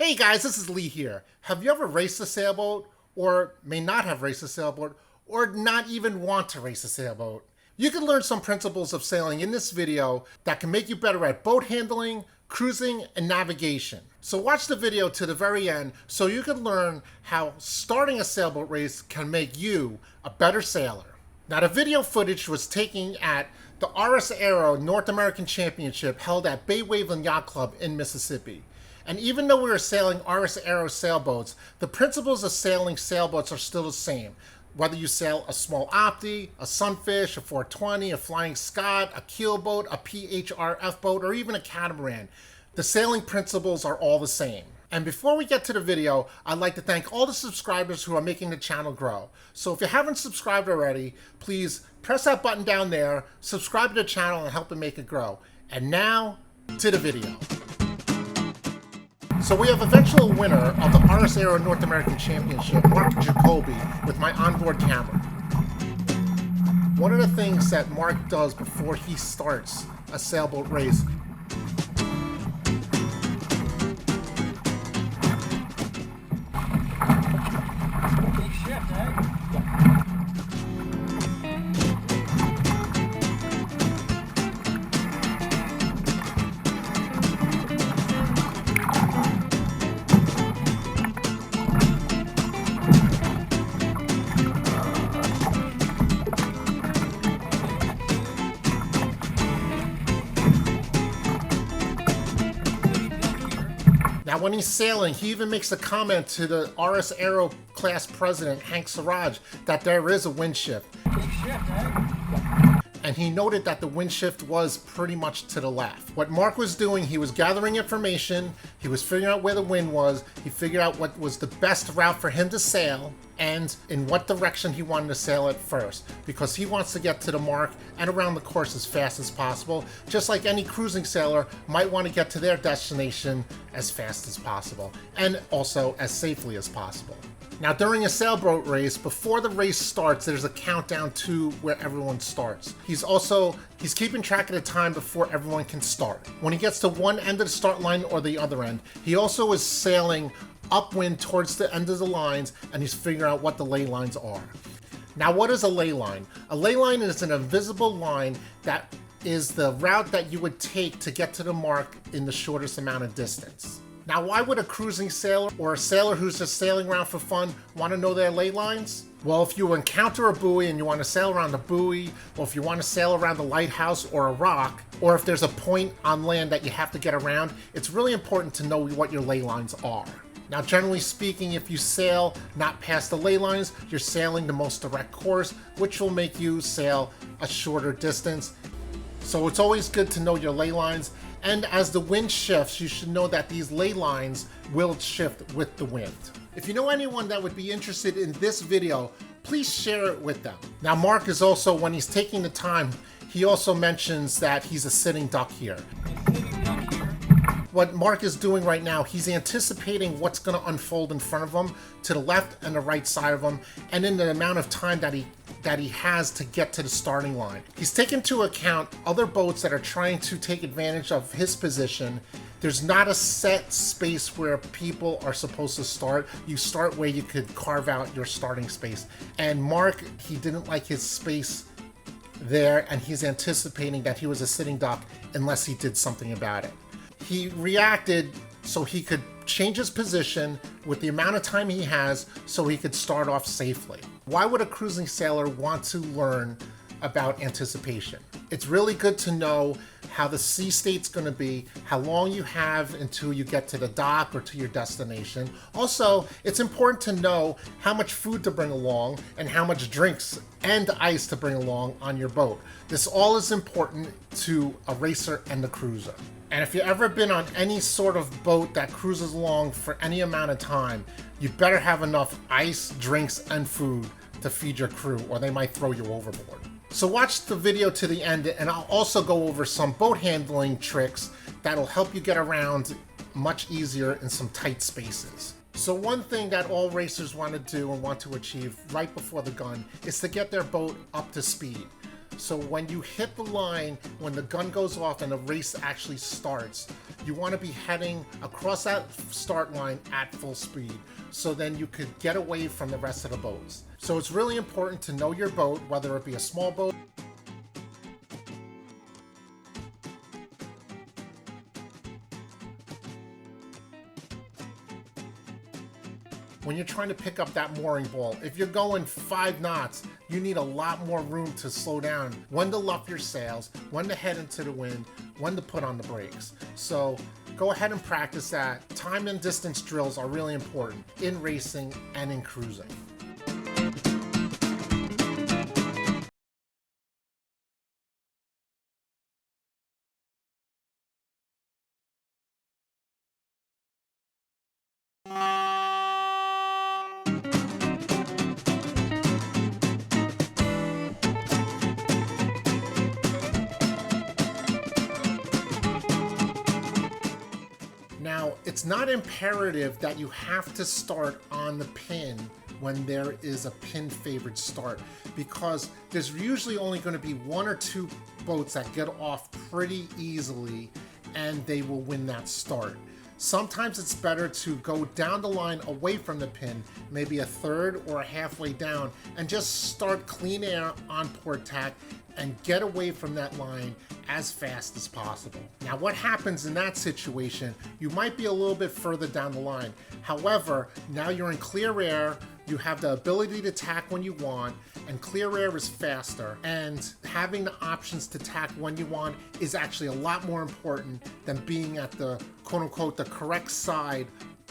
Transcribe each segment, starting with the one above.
Hey guys, this is Lee here. Have you ever raced a sailboat, or may not have raced a sailboat, or not even want to race a sailboat? You can learn some principles of sailing in this video that can make you better at boat handling, cruising, and navigation. So watch the video to the very end so you can learn how starting a sailboat race can make you a better sailor. Now the video footage was taken at the RS Aero North American Championship held at Bay Waveland Yacht Club in Mississippi. And even though we were sailing RS Aero sailboats, the principles of sailing sailboats are still the same. Whether you sail a small Opti, a Sunfish, a 420, a Flying Scot, a Keel Boat, a PHRF boat, or even a catamaran, the sailing principles are all the same. And before we get to the video, I'd like to thank all the subscribers who are making the channel grow. So if you haven't subscribed already, please press that button down there, subscribe to the channel, and help it make it grow. And now, to the video. So we have eventual winner of the RS Aero North American Championship, Mark Jacoby, with my onboard camera. One of the things that Mark does before he starts a sailboat race Now, when he's sailing, he even makes a comment to the RS Aero class president, Hank Siraj, that there is a wind shift. And he noted that the wind shift was pretty much to the left. What Mark was doing, he was gathering information, he was figuring out where the wind was, he figured out what was the best route for him to sail, and in what direction he wanted to sail at first, because he wants to get to the mark and around the course as fast as possible, just like any cruising sailor might want to get to their destination as fast as possible, and also as safely as possible. Now, during a sailboat race, before the race starts, there's a countdown to where everyone starts. He's keeping track of the time before everyone can start. When he gets to one end of the start line or the other end, he also is sailing upwind towards the end of the lines, and he's figuring out what the ley lines are. Now, what is a ley line? A ley line is an invisible line that is the route that you would take to get to the mark in the shortest amount of distance. Now, why would a cruising sailor or a sailor who's just sailing around for fun want to know their ley lines? Well, if you encounter a buoy and you want to sail around the buoy, or if you want to sail around the lighthouse or a rock, or if there's a point on land that you have to get around, it's really important to know what your ley lines are. Now, generally speaking, if you sail not past the ley lines, you're sailing the most direct course, which will make you sail a shorter distance. So it's always good to know your ley lines. And as the wind shifts, you should know that these ley lines will shift with the wind. If you know anyone that would be interested in this video, please share it with them. Now, Mark is also, when he's taking the time, he also mentions that he's a sitting duck here. What Mark is doing right now, he's anticipating what's going to unfold in front of him, to the left and the right side of him, and in the amount of time that he has to get to the starting line. He's taken into account other boats that are trying to take advantage of his position. There's not a set space where people are supposed to start. You start where you could carve out your starting space. And Mark, he didn't like his space there, and he's anticipating that he was a sitting duck unless he did something about it. He reacted so he could change his position with the amount of time he has so he could start off safely. Why would a cruising sailor want to learn about anticipation? It's really good to know how the sea state's going to be, how long you have until you get to the dock or to your destination. Also, it's important to know how much food to bring along and how much drinks and ice to bring along on your boat. This all is important to a racer and the cruiser. And if you've ever been on any sort of boat that cruises along for any amount of time, you better have enough ice, drinks, and food to feed your crew, or they might throw you overboard. So watch the video to the end, and I'll also go over some boat handling tricks that'll help you get around much easier in some tight spaces. So one thing that all racers want to do and want to achieve right before the gun is to get their boat up to speed. So when you hit the line, when the gun goes off and the race actually starts, you want to be heading across that start line at full speed, so then you could get away from the rest of the boats. So it's really important to know your boat, whether it be a small boat. When you're trying to pick up that mooring ball, if you're going 5 knots, you need a lot more room to slow down, when to luff your sails, when to head into the wind, when to put on the brakes. So go ahead and practice that. Time and distance drills are really important in racing and in cruising. Now, it's not imperative that you have to start on the pin when there is a pin favored start, because there's usually only going to be 1 or 2 boats that get off pretty easily and they will win that start. Sometimes it's better to go down the line away from the pin, maybe a third or a halfway down, and just start clean air on port tack and get away from that line as fast as possible. Now, what happens in that situation, you might be a little bit further down the line. However, now you're in clear air, you have the ability to tack when you want, and clear air is faster, and having the options to tack when you want is actually a lot more important than being at the quote-unquote the correct side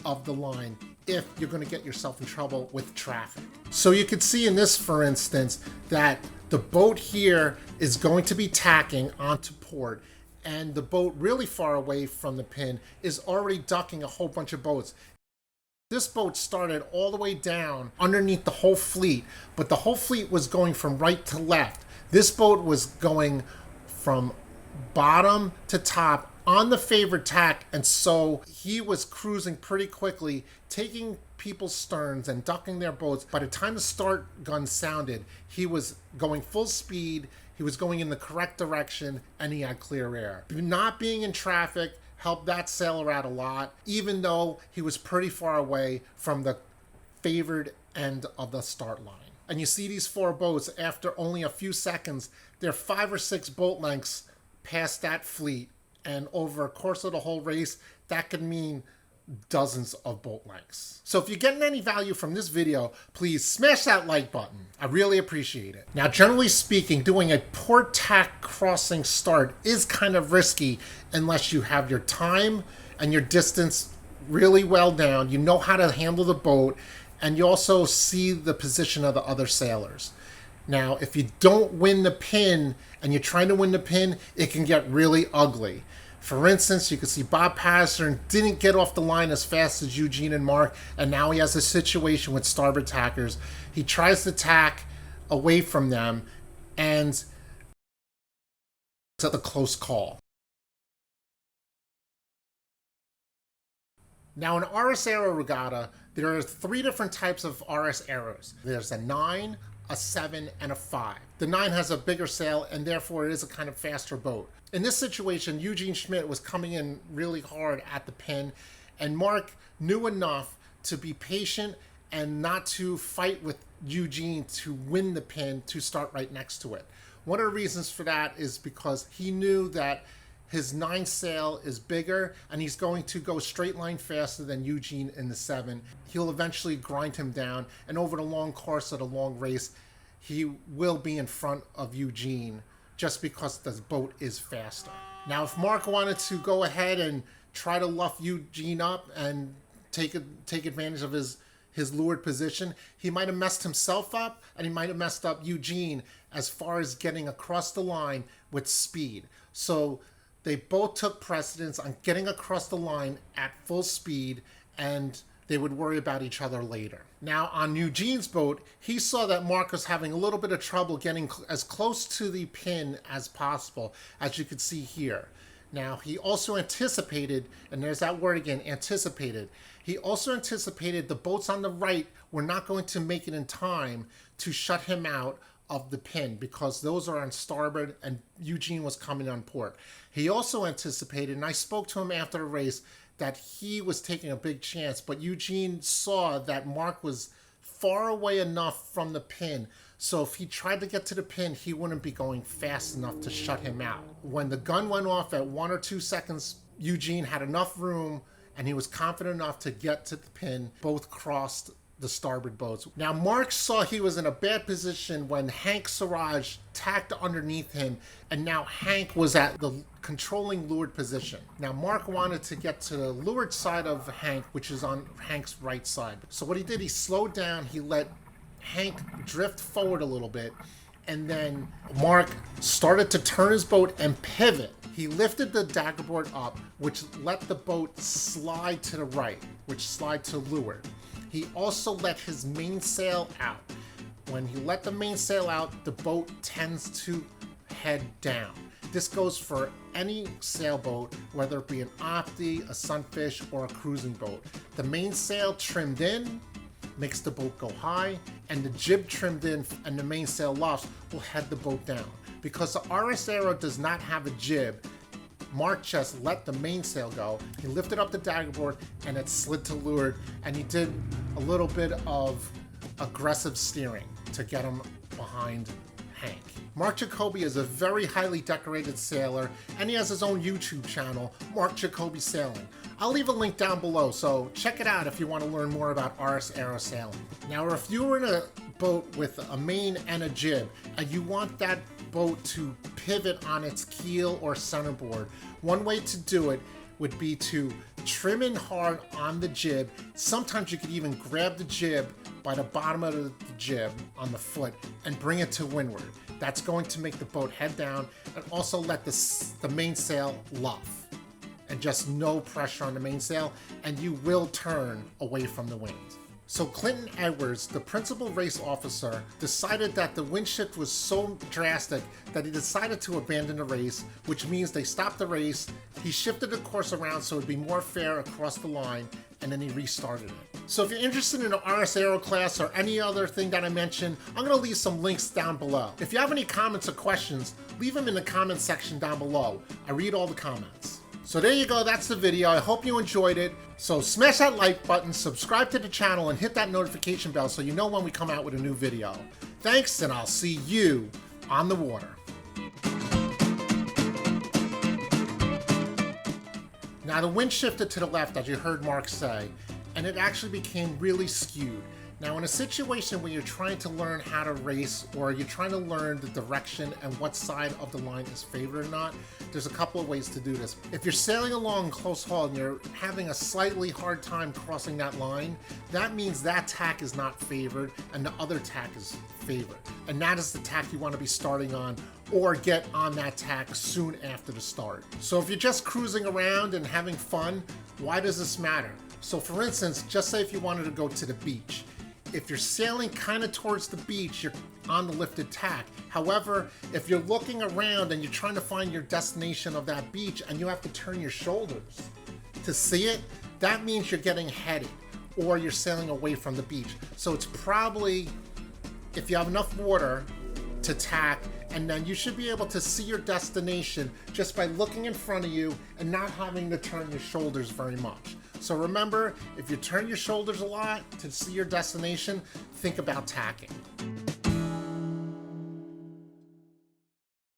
of the line if you're going to get yourself in trouble with traffic. So you can see in this, for instance, that the boat here is going to be tacking onto port, and the boat really far away from the pin is already ducking a whole bunch of boats. This boat started all the way down underneath the whole fleet, but the whole fleet was going from right to left. This boat was going from bottom to top on the favored tack, and so he was cruising pretty quickly, taking people's sterns and ducking their boats. By the time the start gun sounded, he was going full speed, he was going in the correct direction, and he had clear air. Not being in traffic helped that sailor out a lot, even though he was pretty far away from the favored end of the start line. And you see these 4 boats, after only a few seconds, they're 5 or 6 boat lengths past that fleet, and over a course of the whole race, that could mean dozens of boat lengths. So if you're getting any value from this video, please smash that like button. I really appreciate it. Now, generally speaking, doing a port tack crossing start is kind of risky unless you have your time and your distance really well down. You know how to handle the boat, and you also see the position of the other sailors. Now, if you don't win the pin and you're trying to win the pin, it can get really ugly. For instance, you can see Bob Patterson didn't get off the line as fast as Eugene and Mark, and now he has a situation with starboard tackers. He tries to tack away from them, and it's a close call. Now, in RS Aero Regatta, there are 3 different types of RS Aeros. There's a 9, a 7, and a 5. The 9 has a bigger sail, and therefore it is a kind of faster boat. In this situation, Eugene Schmidt was coming in really hard at the pin, and Mark knew enough to be patient and not to fight with Eugene to win the pin to start right next to it. One of the reasons for that is because he knew that his 9 sail is bigger, and he's going to go straight line faster than Eugene in the 7. He'll eventually grind him down, and over the long course of the long race, he will be in front of Eugene just because the boat is faster. Now, if Mark wanted to go ahead and try to luff Eugene up and take advantage of his leeward position, he might have messed himself up, and he might have messed up Eugene as far as getting across the line with speed. So they both took precedence on getting across the line at full speed, and they would worry about each other later. Now, on Eugene's boat, he saw that Mark was having a little bit of trouble getting as close to the pin as possible, as you can see here. Now, he also anticipated, and there's that word again, anticipated. He also anticipated the boats on the right were not going to make it in time to shut him out of the pin because those are on starboard and Eugene was coming on port. He also anticipated, and I spoke to him after the race, that he was taking a big chance, but Eugene saw that Mark was far away enough from the pin, so if he tried to get to the pin, he wouldn't be going fast enough to shut him out. When the gun went off at 1 or 2 seconds, Eugene had enough room and he was confident enough to get to the pin. Both crossed the starboard boats. Now Mark saw he was in a bad position when Hank Siraj tacked underneath him, and now Hank was at the controlling leeward position. Now Mark wanted to get to the leeward side of Hank, which is on Hank's right side. So what he did, he slowed down, he let Hank drift forward a little bit, and then Mark started to turn his boat and pivot. He lifted the daggerboard up, which let the boat slide to the right, which slide to leeward. He also let his mainsail out. When he let the mainsail out, the boat tends to head down. This goes for any sailboat, whether it be an Opti, a Sunfish, or a cruising boat. The mainsail trimmed in makes the boat go high, and the jib trimmed in and the mainsail lofts will head the boat down. Because the RS Aero does not have a jib, Mark just let the mainsail go. He lifted up the daggerboard and it slid to leeward, and he did a little bit of aggressive steering to get him behind Hank. Mark Jacoby is a very highly decorated sailor, and he has his own YouTube channel, Mark Jacoby Sailing. I'll leave a link down below, so check it out if you want to learn more about RS Aero sailing. Now, if you were in a boat with a main and a jib, and you want that boat to pivot on its keel or centerboard, one way to do it would be to trim in hard on the jib. Sometimes you could even grab the jib by the bottom of the jib on the foot and bring it to windward. That's going to make the boat head down and also let the mainsail luff. And just no pressure on the mainsail, and you will turn away from the wind. So Clinton Edwards, the principal race officer, decided that the wind shift was so drastic that he decided to abandon the race, which means they stopped the race. He shifted the course around so it would be more fair across the line, and then he restarted it. So if you're interested in the RS Aero class or any other thing that I mentioned, I'm going to leave some links down below. If you have any comments or questions, leave them in the comments section down below. I read all the comments. So there you go, that's the video. I hope you enjoyed it. So smash that like button, subscribe to the channel, and hit that notification bell so you know when we come out with a new video. Thanks, and I'll see you on the water. Now the wind shifted to the left, as you heard Mark say, and it actually became really skewed. Now in a situation where you're trying to learn how to race, or you're trying to learn the direction and what side of the line is favored or not, there's a couple of ways to do this. If you're sailing along close haul and you're having a slightly hard time crossing that line, that means that tack is not favored and the other tack is favored. And that is the tack you want to be starting on, or get on that tack soon after the start. So if you're just cruising around and having fun, why does this matter? So for instance, just say if you wanted to go to the beach. If you're sailing kind of towards the beach, you're on the lifted tack. However, if you're looking around and you're trying to find your destination of that beach and you have to turn your shoulders to see it, that means you're getting headed or you're sailing away from the beach. So it's probably, if you have enough water to tack, and then you should be able to see your destination just by looking in front of you and not having to turn your shoulders very much. So remember, if you turn your shoulders a lot to see your destination, think about tacking.